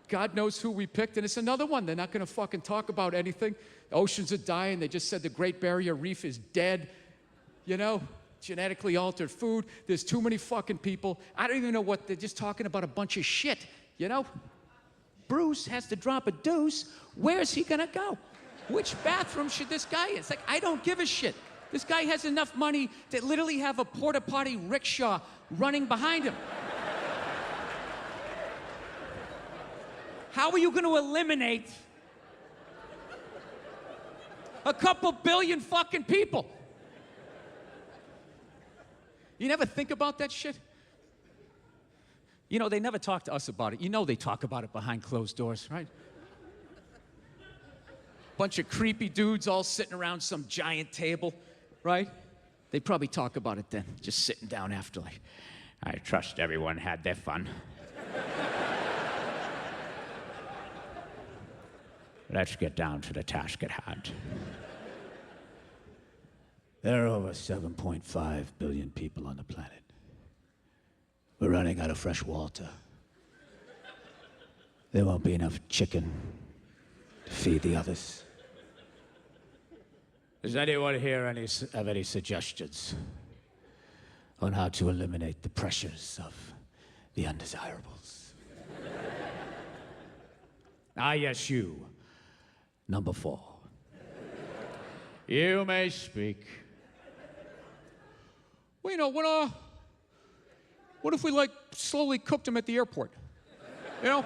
God knows who we picked, and it's another one. They're not going to fucking talk about anything. The oceans are dying. They just said the Great Barrier Reef is dead. You know, genetically altered food. There's too many fucking people. I don't even know what, they're just talking about a bunch of shit, you know? Bruce has to drop a deuce. Where's he gonna go? Which bathroom should this guy in? It's like, I don't give a shit. This guy has enough money to literally have a porta potty rickshaw running behind him. How are you gonna eliminate a couple billion fucking people? You never think about that shit? You know, they never talk to us about it. You know they talk about it behind closed doors, right? Bunch of creepy dudes all sitting around some giant table, right? They probably talk about it then, just sitting down after, like, I trust everyone had their fun. Let's get down to the task at hand. There are over 7.5 billion people on the planet. We're running out of fresh water. There won't be enough chicken to feed the others. Does anyone here have any suggestions on how to eliminate the pressures of the undesirables? Ah, yes, you. Number 4. You may speak. Well, you know, what if we, like, slowly cooked them at the airport? You know?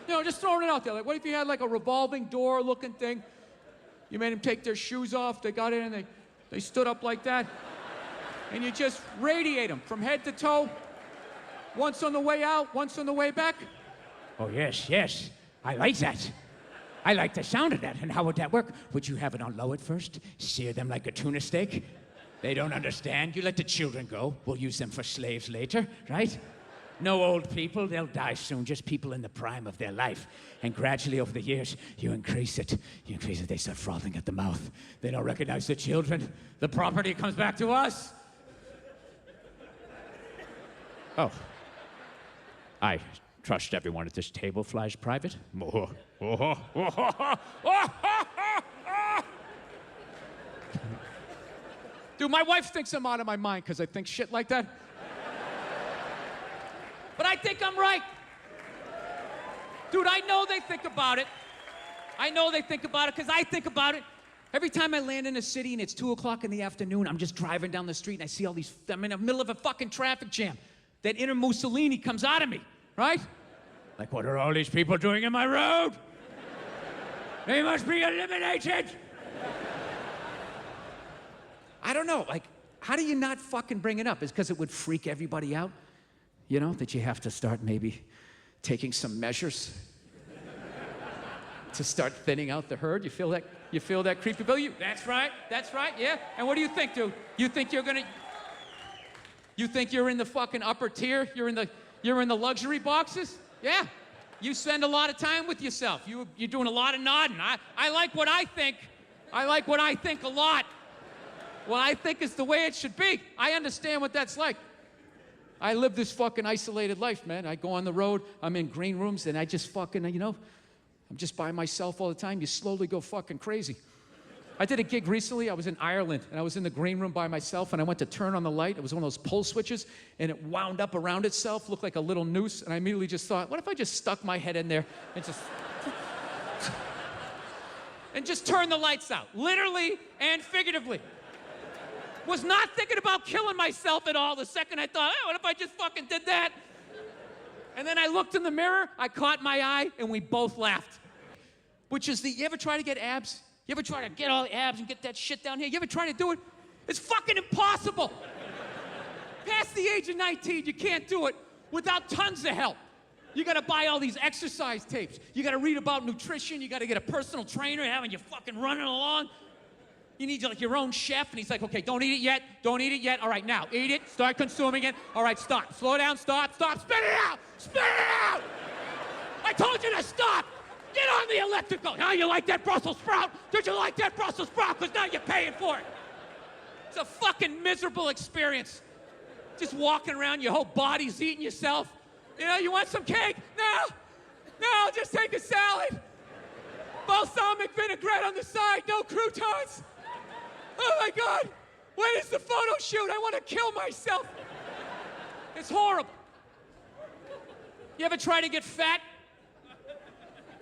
You know, just throwing it out there. Like, what if you had, like, a revolving door looking thing? You made them take their shoes off, they got in, and they stood up like that. And you just radiate them from head to toe. Once on the way out, once on the way back. Oh, yes, yes. I like that. I like the sound of that. And how would that work? Would you have it on low at first? Sear them like a tuna steak? They don't understand. You let the children go. We'll use them for slaves later, right? No old people. They'll die soon. Just people in the prime of their life. And gradually over the years, you increase it. You increase it. They start frothing at the mouth. They don't recognize the children. The property comes back to us. Oh. I trust everyone at this table flies private. Dude, my wife thinks I'm out of my mind because I think shit like that. But I think I'm right. Dude, I know they think about it. I know they think about it because I think about it. Every time I land in a city and it's 2 o'clock in the afternoon, I'm just driving down the street and I see all these, I'm in the middle of a fucking traffic jam. That inner Mussolini comes out of me, right? Like, what are all these people doing in my road? They must be eliminated. I don't know, like, how do you not fucking bring it up? Is because it would freak everybody out? You know, that you have to start maybe taking some measures to start thinning out the herd? You feel that creepy, Bill? That's right, yeah. And what do you think, dude? You think you're in the fucking upper tier? You're in the luxury boxes? Yeah. You spend a lot of time with yourself. You're doing a lot of nodding. I like what I think. I like what I think a lot. What I think is the way it should be. I understand what that's like. I live this fucking isolated life, man. I go on the road, I'm in green rooms, and I just fucking, you know, I'm just by myself all the time. You slowly go fucking crazy. I did a gig recently. I was in Ireland, and I was in the green room by myself, and I went to turn on the light. It was one of those pull switches, and it wound up around itself, looked like a little noose, and I immediately just thought, what if I just stuck my head in there and just... and just turned the lights out, literally and figuratively. Was not thinking about killing myself at all the second I thought, what if I just fucking did that? And then I looked in the mirror, I caught my eye, and we both laughed. Which is you ever try to get abs? You ever try to get all the abs and get that shit down here? You ever try to do it? It's fucking impossible. Past the age of 19, you can't do it without tons of help. You gotta buy all these exercise tapes. You gotta read about nutrition. You gotta get a personal trainer having you fucking running along. You need like your own chef, and he's like, okay, don't eat it yet, don't eat it yet. All right, now, eat it, start consuming it. All right, stop, slow down, stop, spit it out, spit it out! I told you to stop! Get on the elliptical! Now you like that Brussels sprout? Did you like that Brussels sprout? Because now you're paying for it. It's a fucking miserable experience. Just walking around, your whole body's eating yourself. You know, you want some cake? No, I'll just take a salad. Balsamic vinaigrette on the side, no croutons. Oh my God, when is the photo shoot? I want to kill myself. It's horrible. You ever try to get fat?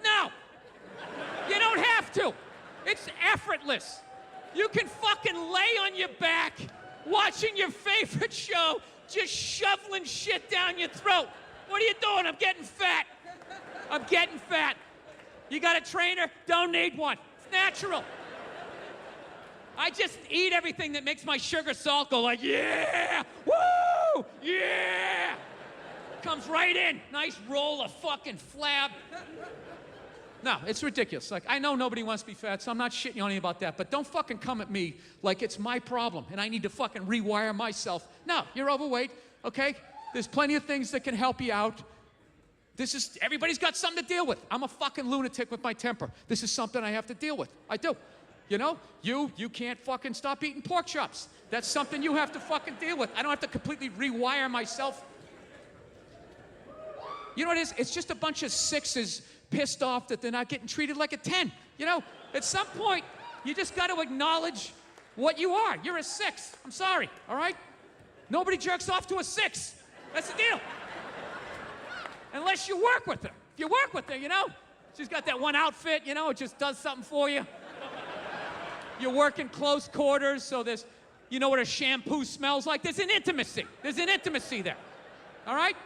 No. You don't have to. It's effortless. You can fucking lay on your back, watching your favorite show, just shoveling shit down your throat. What are you doing? I'm getting fat. I'm getting fat. You got a trainer? Don't need one. It's natural. I just eat everything that makes my sugar salt go like, yeah, woo, yeah. Comes right in. Nice roll of fucking flab. No, it's ridiculous. Like, I know nobody wants to be fat, so I'm not shitting on you about that, but don't fucking come at me like it's my problem and I need to fucking rewire myself. No, you're overweight, okay? There's plenty of things that can help you out. Everybody's got something to deal with. I'm a fucking lunatic with my temper. This is something I have to deal with. I do. You know, you can't fucking stop eating pork chops. That's something you have to fucking deal with. I don't have to completely rewire myself. You know what it is? It's just a bunch of sixes pissed off that they're not getting treated like a 10. You know, at some point, you just got to acknowledge what you are. You're a 6. I'm sorry, all right? Nobody jerks off to a 6. That's the deal. Unless you work with her. If you work with her, you know, she's got that one outfit, you know, it just does something for you. You work in close quarters, so there's, you know what a shampoo smells like? There's an intimacy. There's an intimacy there. All right?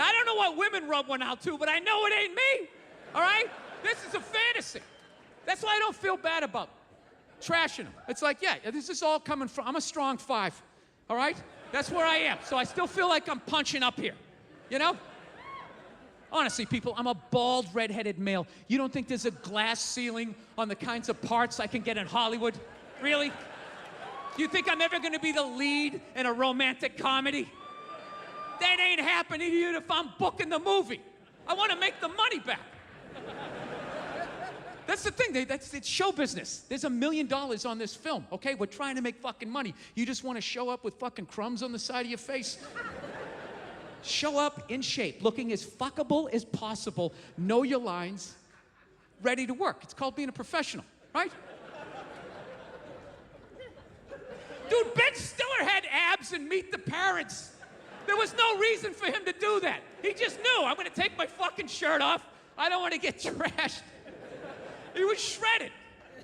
I don't know what women rub one out to, but I know it ain't me. All right? This is a fantasy. That's why I don't feel bad about trashing them. It's like, yeah, this is all coming from, I'm a strong 5. All right? That's where I am. So I still feel like I'm punching up here. You know? Honestly, people, I'm a bald, redheaded male. You don't think there's a glass ceiling on the kinds of parts I can get in Hollywood? Really? Do you think I'm ever going to be the lead in a romantic comedy? That ain't happening even if I'm booking the movie. I want to make the money back. That's the thing. It's show business. There's $1 million on this film, okay? We're trying to make fucking money. You just want to show up with fucking crumbs on the side of your face? Show up in shape, looking as fuckable as possible, know your lines, ready to work. It's called being a professional, right? Dude, Ben Stiller had abs and Meet the Parents. There was no reason for him to do that. He just knew, I'm gonna take my fucking shirt off. I don't want to get trashed. He was shredded.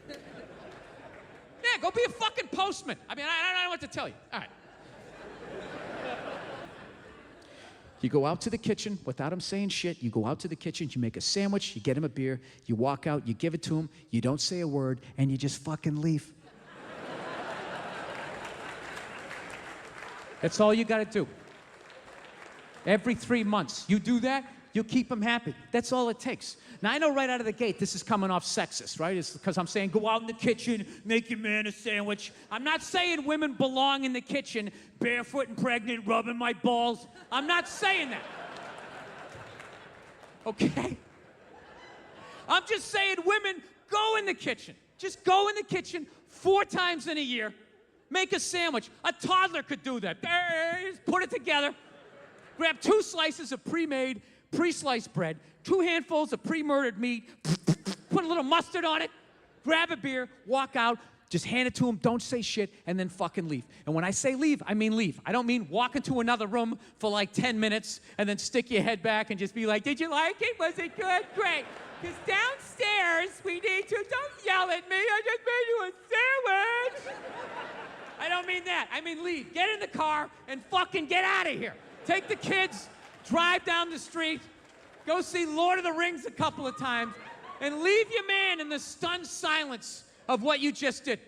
Yeah, go be a fucking postman. I mean, I don't know what to tell you. All right. You go out to the kitchen without him saying shit. You go out to the kitchen, you make a sandwich, you get him a beer, you walk out, you give it to him, you don't say a word, and you just fucking leave. That's all you gotta do. Every 3 months, you do that, you'll keep him happy. That's all it takes. Now, I know right out of the gate, this is coming off sexist, right? It's because I'm saying go out in the kitchen, make your man a sandwich. I'm not saying women belong in the kitchen, barefoot and pregnant, rubbing my balls. I'm not saying that. Okay? I'm just saying women, go in the kitchen. Just go in the kitchen 4 times in a year, make a sandwich. A toddler could do that. Just put it together. Grab 2 slices of pre-made, pre-sliced bread, 2 handfuls of pre-murdered meat, put a little mustard on it, grab a beer, walk out, just hand it to him, don't say shit, and then fucking leave. And when I say leave, I mean leave. I don't mean walk into another room for like 10 minutes and then stick your head back and just be like, did you like it? Was it good? Great. Because downstairs, we need to, don't yell at me, I just made you a sandwich. I don't mean that. I mean leave. Get in the car and fucking get out of here. Take the kids, drive down the street, go see Lord of the Rings a couple of times, and leave your man in the stunned silence of what you just did.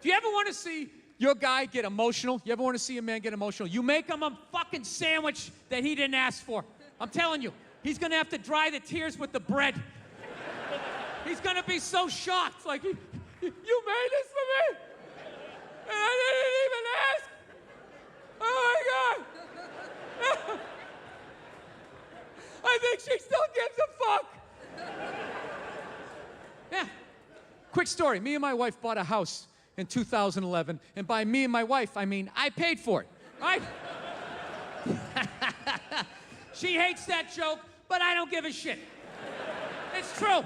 Do you ever want to see your guy get emotional? You ever want to see a man get emotional? You make him a fucking sandwich that he didn't ask for. I'm telling you, he's going to have to dry the tears with the bread. He's going to be so shocked, like, you made this for me? And I didn't even ask? Oh, my God. I think she still gives a fuck. Yeah. Quick story. Me and my wife bought a house in 2011. And by me and my wife, I mean I paid for it. right? She hates that joke, but I don't give a shit. It's true.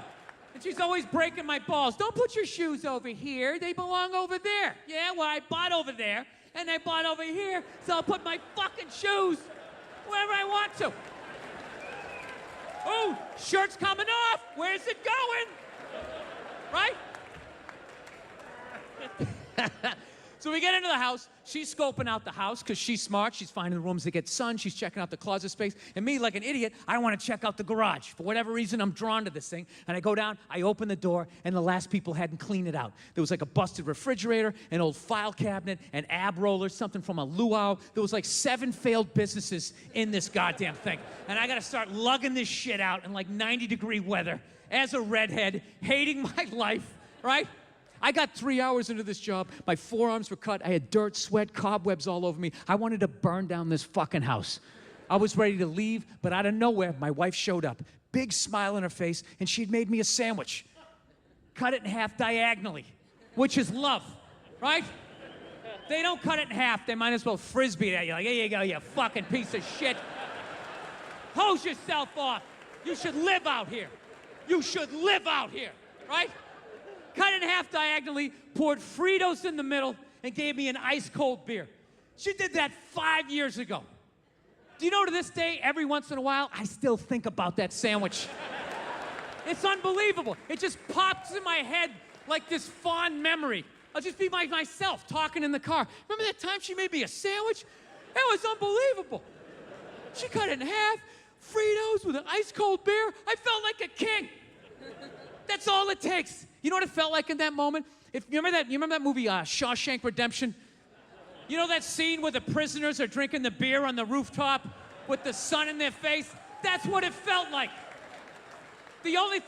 And she's always breaking my balls. Don't put your shoes over here. They belong over there. Yeah, well, I bought over there, and I bought over here, so I'll put my fucking shoes wherever I want to. Oh, shirt's coming off. Where's it going? Right? So we get into the house. She's scoping out the house because she's smart. She's finding the rooms that get sun. She's checking out the closet space. And me, like an idiot, I want to check out the garage. For whatever reason, I'm drawn to this thing. And I go down, I open the door, and the last people hadn't cleaned it out. There was like a busted refrigerator, an old file cabinet, an ab roller, something from a luau. There was like 7 failed businesses in this goddamn thing. And I got to start lugging this shit out in like 90-degree weather as a redhead, hating my life, right? I got 3 hours into this job. My forearms were cut. I had dirt, sweat, cobwebs all over me. I wanted to burn down this fucking house. I was ready to leave, but out of nowhere, my wife showed up. Big smile on her face, and she'd made me a sandwich. Cut it in half diagonally, which is love, right? They don't cut it in half. They might as well frisbee it at you. Like, here you go, you fucking piece of shit. Hose yourself off. You should live out here. You should live out here, right? Cut it in half diagonally, poured Fritos in the middle, and gave me an ice-cold beer. She did that 5 years ago. Do you know to this day, every once in a while, I still think about that sandwich. It's unbelievable. It just pops in my head like this fond memory. I'll just be myself talking in the car. Remember that time she made me a sandwich? That was unbelievable. She cut it in half, Fritos with an ice-cold beer. I felt like a king. That's all it takes. You know what it felt like in that moment? You remember that movie, Shawshank Redemption? You know that scene where the prisoners are drinking the beer on the rooftop with the sun in their face? That's what it felt like. The only